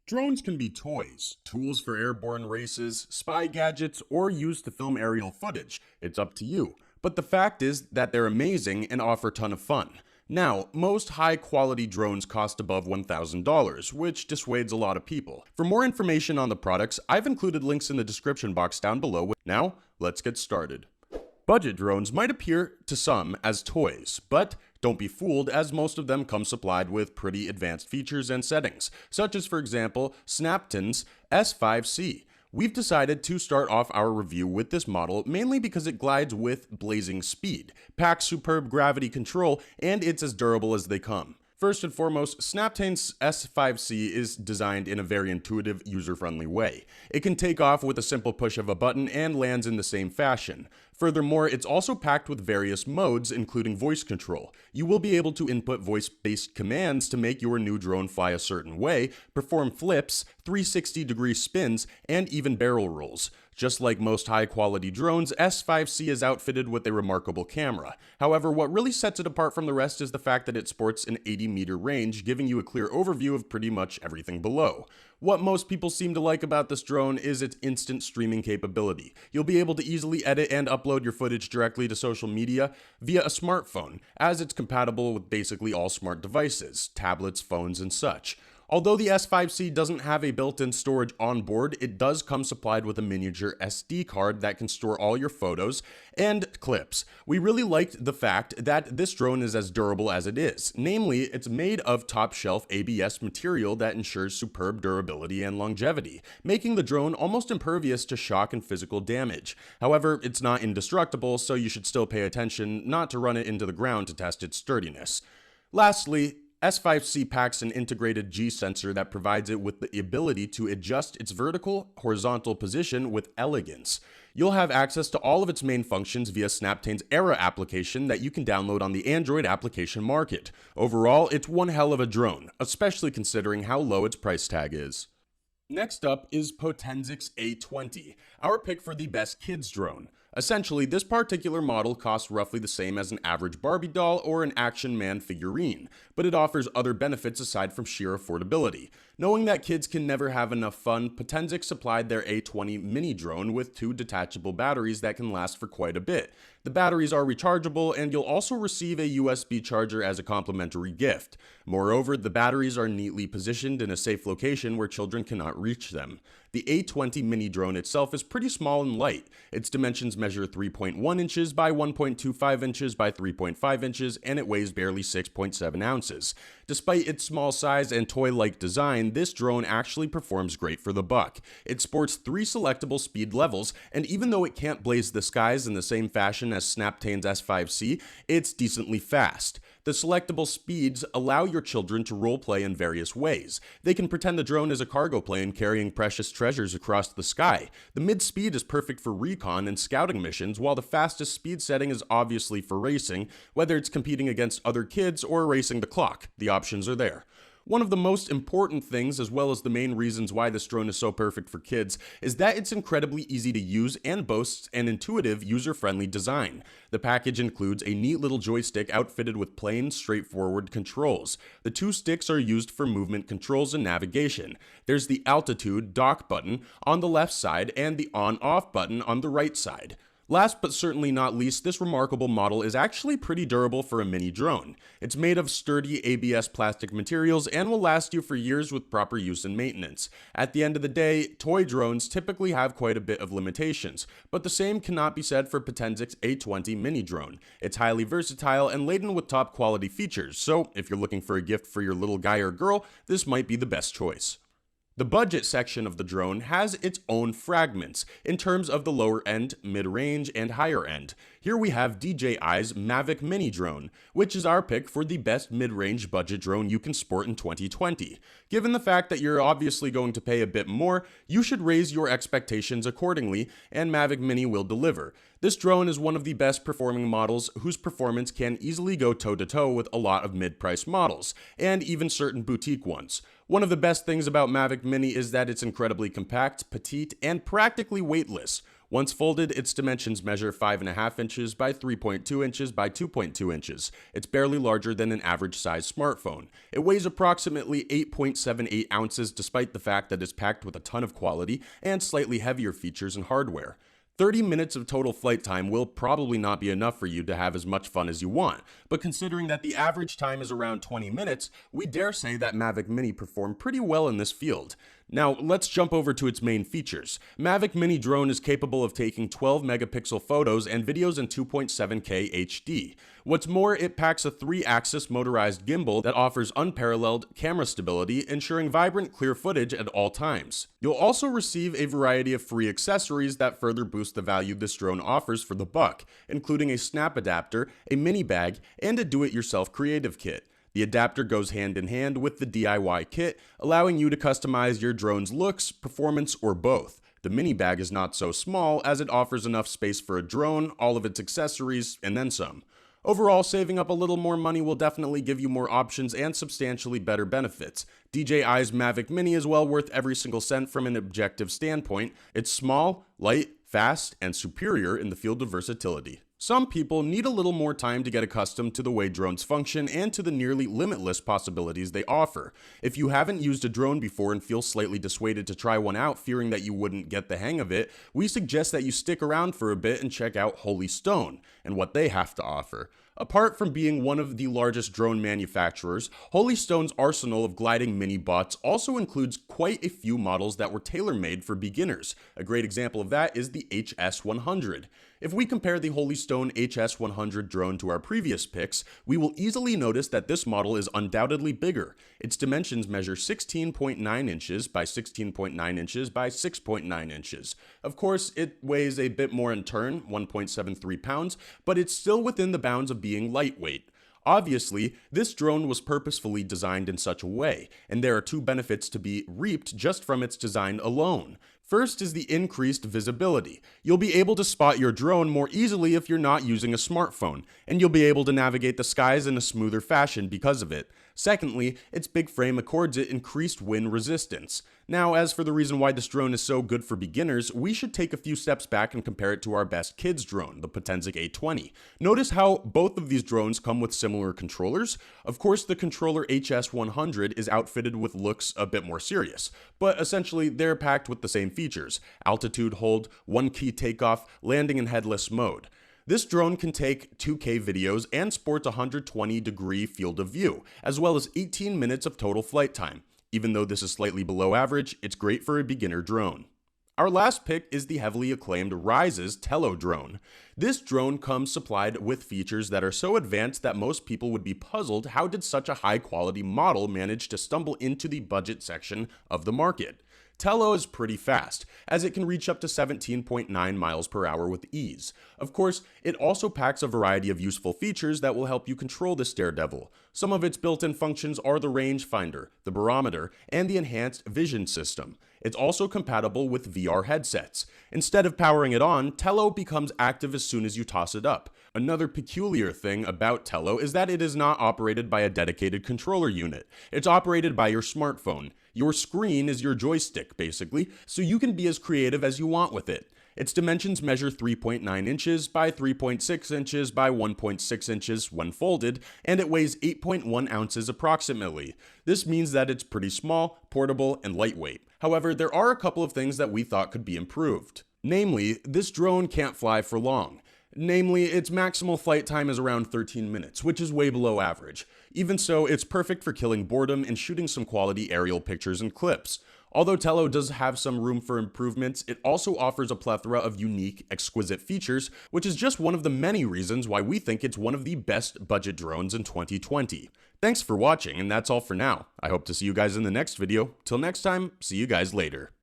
Drones can be toys, tools for airborne races, spy gadgets, or used to film aerial footage. It's up to you. But the fact is that they're amazing and offer a ton of fun. Now, most high-quality drones cost above $1,000, which dissuades a lot of people. For more information on the products, I've included links in the description box down below. Now, let's get started. Budget drones might appear to some as toys, but don't be fooled, as most of them come supplied with pretty advanced features and settings, such as, for example, Snaptain's S5C. We've decided to start off our review with this model mainly because it glides with blazing speed, packs superb gravity control, and it's as durable as they come. First and foremost, Snaptain's S5C is designed in a very intuitive, user-friendly way. It can take off with a simple push of a button and lands in the same fashion. Furthermore, it's also packed with various modes, including voice control. You will be able to input voice-based commands to make your new drone fly a certain way, perform flips, 360-degree spins, and even barrel rolls. Just like most high-quality drones, S5C is outfitted with a remarkable camera. However, what really sets it apart from the rest is the fact that it sports an 80-meter range, giving you a clear overview of pretty much everything below. What most people seem to like about this drone is its instant streaming capability. You'll be able to easily edit and upload your footage directly to social media via a smartphone, as it's compatible with basically all smart devices, tablets, phones, and such. Although the S5C doesn't have a built-in storage on board, it does come supplied with a miniature SD card that can store all your photos and clips. We really liked the fact that this drone is as durable as it is. Namely, it's made of top-shelf ABS material that ensures superb durability and longevity, making the drone almost impervious to shock and physical damage. However, it's not indestructible, so you should still pay attention not to run it into the ground to test its sturdiness. Lastly, S5C packs an integrated G sensor that provides it with the ability to adjust its vertical, horizontal position with elegance. You'll have access to all of its main functions via Snaptain's Era application that you can download on the Android application market. Overall, it's one hell of a drone, especially considering how low its price tag is. Next up is Potensic A20, our pick for the best kids drone. Essentially, this particular model costs roughly the same as an average Barbie doll or an Action Man figurine, but it offers other benefits aside from sheer affordability. Knowing that kids can never have enough fun, Potensic supplied their A20 mini drone with 2 detachable batteries that can last for quite a bit. The batteries are rechargeable, and you'll also receive a USB charger as a complimentary gift. Moreover, the batteries are neatly positioned in a safe location where children cannot reach them. The A20 mini drone itself is pretty small and light. Its dimensions measure 3.1 inches by 1.25 inches by 3.5 inches, and it weighs barely 6.7 ounces. Despite its small size and toy-like design, this drone actually performs great for the buck. It sports 3 selectable speed levels, and even though it can't blaze the skies in the same fashion as Snaptain's S5C, it's decently fast. The selectable speeds allow your children to roleplay in various ways. They can pretend the drone is a cargo plane carrying precious treasures across the sky. The mid-speed is perfect for recon and scouting missions, while the fastest speed setting is obviously for racing, whether it's competing against other kids or racing the clock. The options are there. One of the most important things, as well as the main reasons why this drone is so perfect for kids, is that it's incredibly easy to use and boasts an intuitive, user-friendly design. The package includes a neat little joystick outfitted with plain, straightforward controls. The 2 sticks are used for movement controls and navigation. There's the altitude dock button on the left side and the on-off button on the right side. Last but certainly not least, this remarkable model is actually pretty durable for a mini drone. It's made of sturdy ABS plastic materials and will last you for years with proper use and maintenance. At the end of the day, toy drones typically have quite a bit of limitations, but the same cannot be said for Potensic A20 mini drone. It's highly versatile and laden with top quality features, so if you're looking for a gift for your little guy or girl, this might be the best choice. The budget section of the drone has its own fragments in terms of the lower end, mid-range, and higher end. Here we have DJI's Mavic Mini drone, which is our pick for the best mid-range budget drone you can sport in 2020. Given the fact that you're obviously going to pay a bit more, you should raise your expectations accordingly, and Mavic Mini will deliver. This drone is one of the best performing models whose performance can easily go toe-to-toe with a lot of mid-price models, and even certain boutique ones. One of the best things about Mavic Mini is that it's incredibly compact, petite, and practically weightless. Once folded, its dimensions measure 5.5 inches by 3.2 inches by 2.2 inches. It's barely larger than an average size smartphone. It weighs approximately 8.78 ounces despite the fact that it's packed with a ton of quality and slightly heavier features and hardware. 30 minutes of total flight time will probably not be enough for you to have as much fun as you want, but considering that the average time is around 20 minutes, we dare say that Mavic Mini performed pretty well in this field. Now, let's jump over to its main features. Mavic Mini drone is capable of taking 12 megapixel photos and videos in 2.7K HD. What's more, it packs a 3-axis motorized gimbal that offers unparalleled camera stability, ensuring vibrant, clear footage at all times. You'll also receive a variety of free accessories that further boost the value this drone offers for the buck, including a snap adapter, a mini bag, and a do-it-yourself creative kit. The adapter goes hand in hand with the DIY kit, allowing you to customize your drone's looks, performance, or both. The mini bag is not so small as it offers enough space for a drone, all of its accessories, and then some. Overall, saving up a little more money will definitely give you more options and substantially better benefits. DJI's Mavic Mini is well worth every single cent from an objective standpoint. It's small, light, fast, and superior in the field of versatility. Some people need a little more time to get accustomed to the way drones function and to the nearly limitless possibilities they offer. If you haven't used a drone before and feel slightly dissuaded to try one out, fearing that you wouldn't get the hang of it, we suggest that you stick around for a bit and check out Holy Stone and what they have to offer. Apart from being one of the largest drone manufacturers, Holy Stone's arsenal of gliding mini bots also includes quite a few models that were tailor-made for beginners. A great example of that is the HS100. If we compare the Holy Stone HS100 drone to our previous picks, we will easily notice that this model is undoubtedly bigger. Its dimensions measure 16.9 inches by 16.9 inches by 6.9 inches. Of course, it weighs a bit more in turn, 1.73 pounds, but it's still within the bounds of being lightweight. Obviously, this drone was purposefully designed in such a way, and there are two benefits to be reaped just from its design alone. First is the increased visibility. You'll be able to spot your drone more easily if you're not using a smartphone, and you'll be able to navigate the skies in a smoother fashion because of it. Secondly, its big frame accords it increased wind resistance. Now, as for the reason why this drone is so good for beginners, we should take a few steps back and compare it to our best kids drone, the Potensic A20. Notice how both of these drones come with similar controllers. Of course, the controller HS100 is outfitted with looks a bit more serious, but essentially they're packed with the same features: altitude hold, one key takeoff, landing in headless mode. This drone can take 2K videos and sports a 120-degree field of view, as well as 18 minutes of total flight time. Even though this is slightly below average, it's great for a beginner drone. Our last pick is the heavily acclaimed Rise's Tello drone. This drone comes supplied with features that are so advanced that most people would be puzzled how did such a high-quality model manage to stumble into the budget section of the market. Tello is pretty fast, as it can reach up to 17.9 miles per hour with ease. Of course, it also packs a variety of useful features that will help you control this daredevil. Some of its built-in functions are the rangefinder, the barometer, and the enhanced vision system. It's also compatible with VR headsets. Instead of powering it on, Tello becomes active as soon as you toss it up. Another peculiar thing about Tello is that it is not operated by a dedicated controller unit. It's operated by your smartphone. Your screen is your joystick, basically, so you can be as creative as you want with it. Its dimensions measure 3.9 inches by 3.6 inches by 1.6 inches when folded, and it weighs 8.1 ounces approximately. This means that it's pretty small, portable, and lightweight. However, there are a couple of things that we thought could be improved. Namely, this drone can't fly for long. Namely, its maximal flight time is around 13 minutes, which is way below average. Even so, it's perfect for killing boredom and shooting some quality aerial pictures and clips. Although Tello does have some room for improvements, it also offers a plethora of unique, exquisite features, which is just one of the many reasons why we think it's one of the best budget drones in 2020. Thanks for watching, and that's all for now. I hope to see you guys in the next video. Till next time, see you guys later.